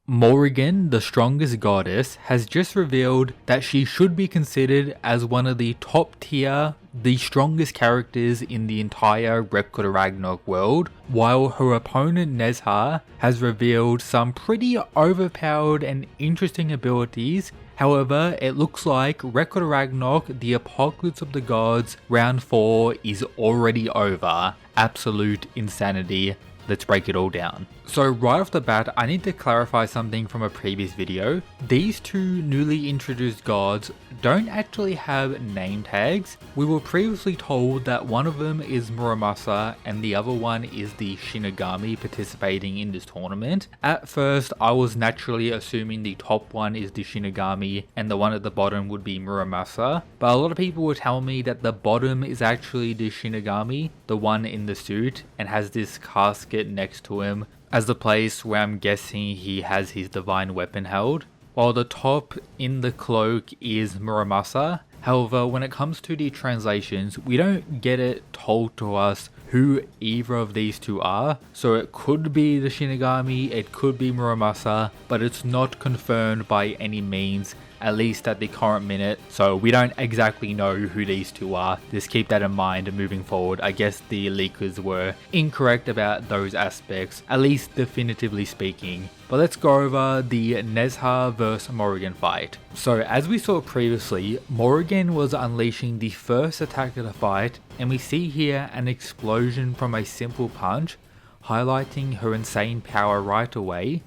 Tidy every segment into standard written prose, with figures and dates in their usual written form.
Morrigan, the strongest goddess, has just revealed that she should be considered as one of the top tier, the strongest characters in the entire Record of Ragnarok world, while her opponent Nezha has revealed some pretty overpowered and interesting abilities. However, it looks like Record of Ragnarok, the Apocalypse of the Gods, round 4 is already over. Absolute insanity. Let's break it all down. So right off the bat, I need to clarify something from a previous video. These two newly introduced gods don't actually have name tags. We were previously told that one of them is Muramasa and the other one is the Shinigami participating in this tournament. At first, I was naturally assuming the top one is the Shinigami and the one at the bottom would be Muramasa, but a lot of people were telling me that the bottom is actually the Shinigami, the one in the suit, and has this casket next to him as the place where I'm guessing he has his divine weapon held, while the top in the cloak is Muramasa. However, when it comes to the translations, we don't get it told to us who either of these two are, so it could be the Shinigami, it could be Muramasa, but it's not confirmed by any means, at least at the current minute, so we don't exactly know who these two are. Just keep that in mind moving forward. I guess the leakers were incorrect about those aspects, at least definitively speaking. But let's go over the Nezha vs Morrigan fight. So as we saw previously, Morrigan was unleashing the first attack of the fight, and we see here an explosion from a simple punch, highlighting her insane power right away.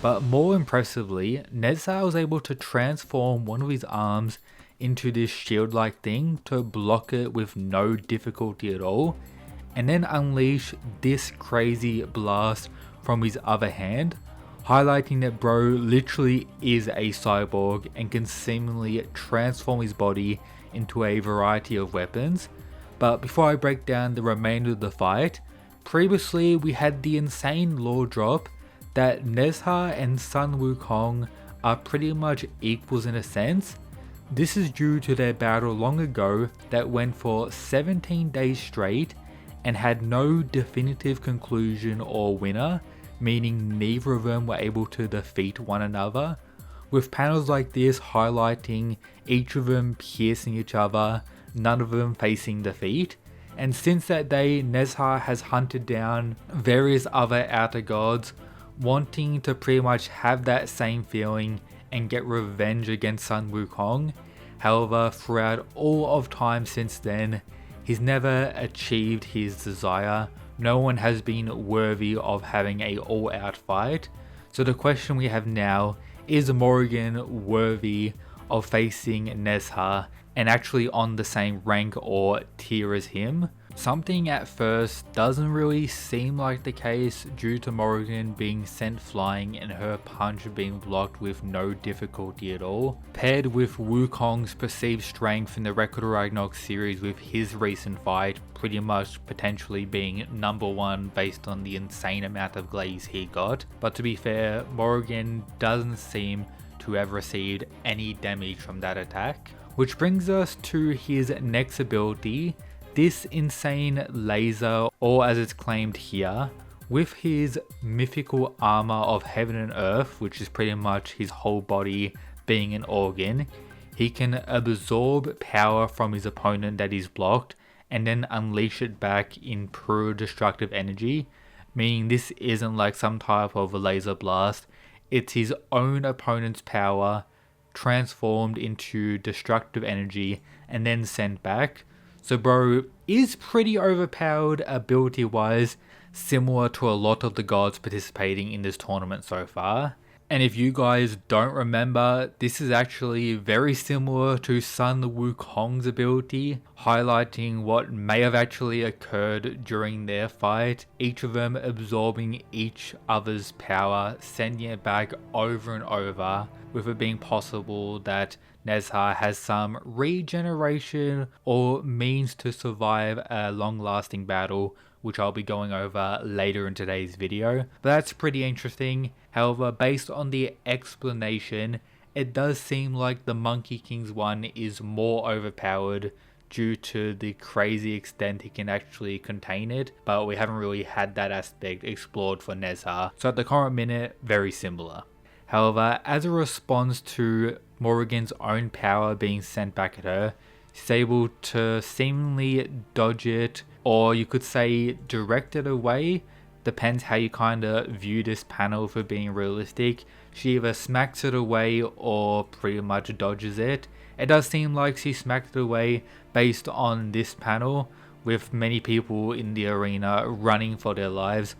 But more impressively, Nezha was able to transform one of his arms into this shield-like thing to block it with no difficulty at all, and then unleash this crazy blast from his other hand, highlighting that bro literally is a cyborg and can seemingly transform his body into a variety of weapons. But before I break down the remainder of the fight, previously we had the insane lore drop that Nezha and Sun Wukong are pretty much equals in a sense. This is due to their battle long ago that went for 17 days straight and had no definitive conclusion or winner, meaning neither of them were able to defeat one another, with panels like this highlighting each of them piercing each other, none of them facing defeat. And since that day, Nezha has hunted down various other outer gods, wanting to pretty much have that same feeling and get revenge against Sun Wukong. However, throughout all of time since then, he's never achieved his desire. No one has been worthy of having a all-out fight. So the question we have now, is Morrigan worthy of facing Nezha and actually on the same rank or tier as him? Something at first doesn't really seem like the case due to Morrigan being sent flying and her punch being blocked with no difficulty at all, paired with Wukong's perceived strength in the Record of Ragnarok series with his recent fight pretty much potentially being number one based on the insane amount of glaze he got. But to be fair, Morrigan doesn't seem to have received any damage from that attack. Which brings us to his next ability, this insane laser, or as it's claimed here, with his mythical armor of heaven and earth, which is pretty much his whole body being an organ, he can absorb power from his opponent that is blocked and then unleash it back in pure destructive energy, meaning this isn't like some type of a laser blast, it's his own opponent's power transformed into destructive energy and then sent back. So bro is pretty overpowered ability wise, similar to a lot of the gods participating in this tournament so far. And if you guys don't remember, this is actually very similar to Sun Wukong's ability, highlighting what may have actually occurred during their fight, each of them absorbing each other's power, sending it back over and over, with it being possible that Nezha has some regeneration or means to survive a long-lasting battle, which I'll be going over later in today's video. But that's pretty interesting. However, based on the explanation, it does seem like the Monkey King's one is more overpowered due to the crazy extent he can actually contain it, but we haven't really had that aspect explored for Nezha. So at the current minute, very similar. However, as a response to Morrigan's own power being sent back at her, she's able to seemingly dodge it, or you could say direct it away. Depends how you kind of view this panel for being realistic. She either smacks it away or pretty much dodges it. It does seem like she smacked it away based on this panel, with many people in the arena running for their lives,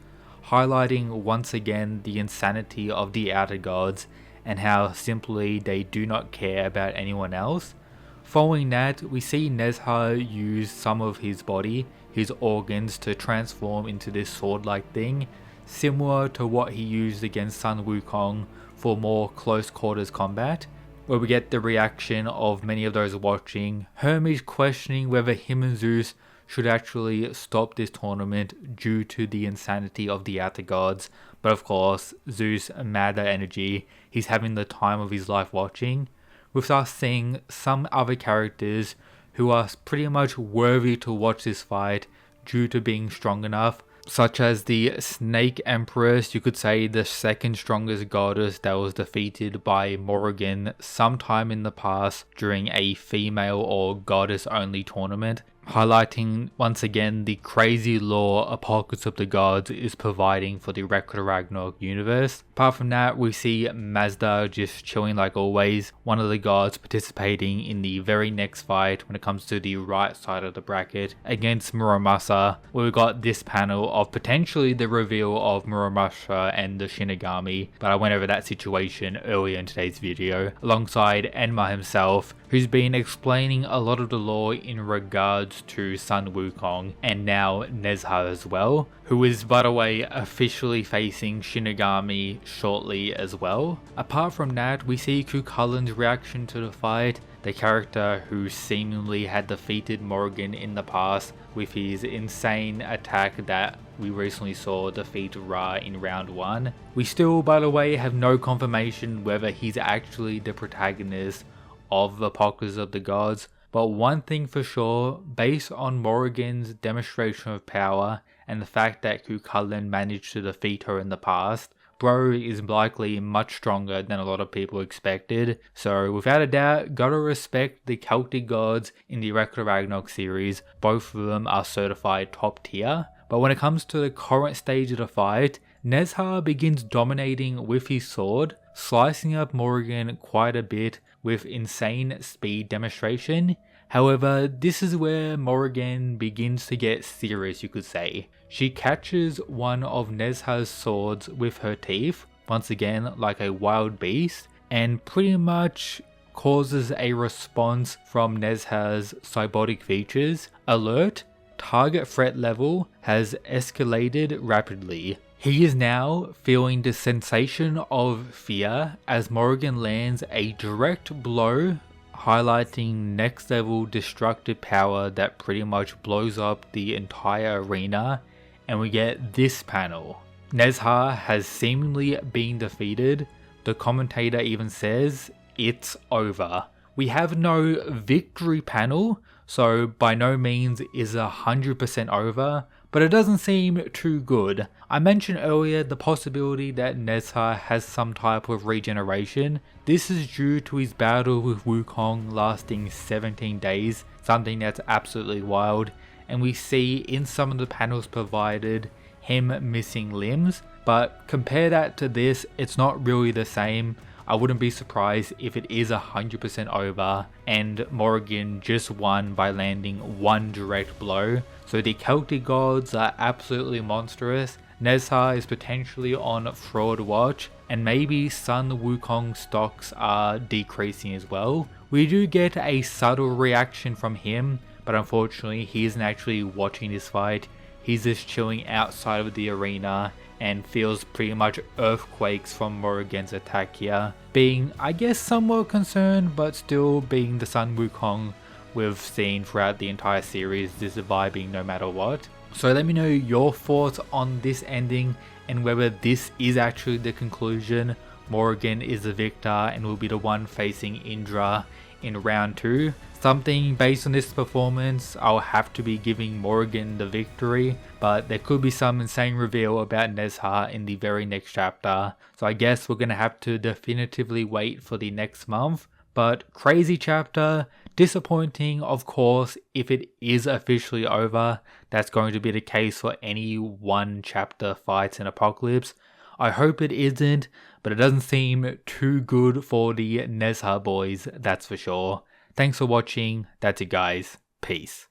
highlighting once again the insanity of the Outer Gods and how simply they do not care about anyone else. Following that, we see Nezha use some of his body, his organs, to transform into this sword-like thing, similar to what he used against Sun Wukong for more close quarters combat, where we get the reaction of many of those watching, Hermes questioning whether him and Zeus should actually stop this tournament due to the insanity of the Outer Gods. But of course, Zeus, mad at energy, he's having the time of his life watching, with us seeing some other characters who are pretty much worthy to watch this fight due to being strong enough, such as the Snake Empress, you could say the second strongest goddess that was defeated by Morrigan sometime in the past during a female or goddess only tournament, highlighting once again the crazy lore Apocalypse of the Gods is providing for the Ragnarok universe. Apart from that, we see Mazda just chilling like always, one of the gods participating in the very next fight when it comes to the right side of the bracket against Muramasa, where we got this panel of potentially the reveal of Muramasa and the Shinigami, but I went over that situation earlier in today's video, alongside Enma himself, who's been explaining a lot of the lore in regards to Sun Wukong and now Nezha as well, who is by the way officially facing Shinigami shortly as well. Apart from that, we see Cuchulain's reaction to the fight, the character who seemingly had defeated Morrigan in the past with his insane attack that we recently saw defeat Ra in round 1. We still, by the way, have no confirmation whether he's actually the protagonist of Apocalypse of the Gods, but one thing for sure, based on Morrigan's demonstration of power and the fact that Cuchulain managed to defeat her in the past, bro is likely much stronger than a lot of people expected. So without a doubt, gotta respect the Celtic gods in the Ragnarok series. Both of them are certified top tier. But when it comes to the current stage of the fight, Nezha begins dominating with his sword, slicing up Morrigan quite a bit with insane speed demonstration. However, this is where Morrigan begins to get serious, you could say. She catches one of Nezha's swords with her teeth, once again like a wild beast, and pretty much causes a response from Nezha's cybotic features. Alert, target threat level has escalated rapidly. He is now feeling the sensation of fear as Morrigan lands a direct blow, highlighting next level destructive power that pretty much blows up the entire arena, and we get this panel. Nezha has seemingly been defeated. The commentator even says, "It's over." We have no victory panel, so by no means is 100% over, but it doesn't seem too good. I mentioned earlier the possibility that Nezha has some type of regeneration. This is due to his battle with Wukong lasting 17 days, something that's absolutely wild, and we see in some of the panels provided him missing limbs, but compare that to this, it's not really the same. I wouldn't be surprised if it is 100% over and Morrigan just won by landing one direct blow. So the Celtic gods are absolutely monstrous. Nezha is potentially on fraud watch, and maybe Sun Wukong stocks are decreasing as well. We do get a subtle reaction from him, but unfortunately he isn't actually watching this fight. He's just chilling outside of the arena and feels pretty much earthquakes from Morrigan's attack here, being I guess somewhat concerned, but still being the Sun Wukong we've seen throughout the entire series, just vibing no matter what. So let me know your thoughts on this ending and whether this is actually the conclusion. Morrigan is the victor and will be the one facing Indra in round 2. Something based on this performance, I'll have to be giving Morrigan the victory, but there could be some insane reveal about Nezha in the very next chapter, so I guess we're gonna have to definitively wait for the next month. But crazy chapter, disappointing of course if it is officially over. That's going to be the case for any one chapter fights in Apocalypse. I hope it isn't, but it doesn't seem too good for the Nezha boys, that's for sure. Thanks for watching, that's it guys, peace.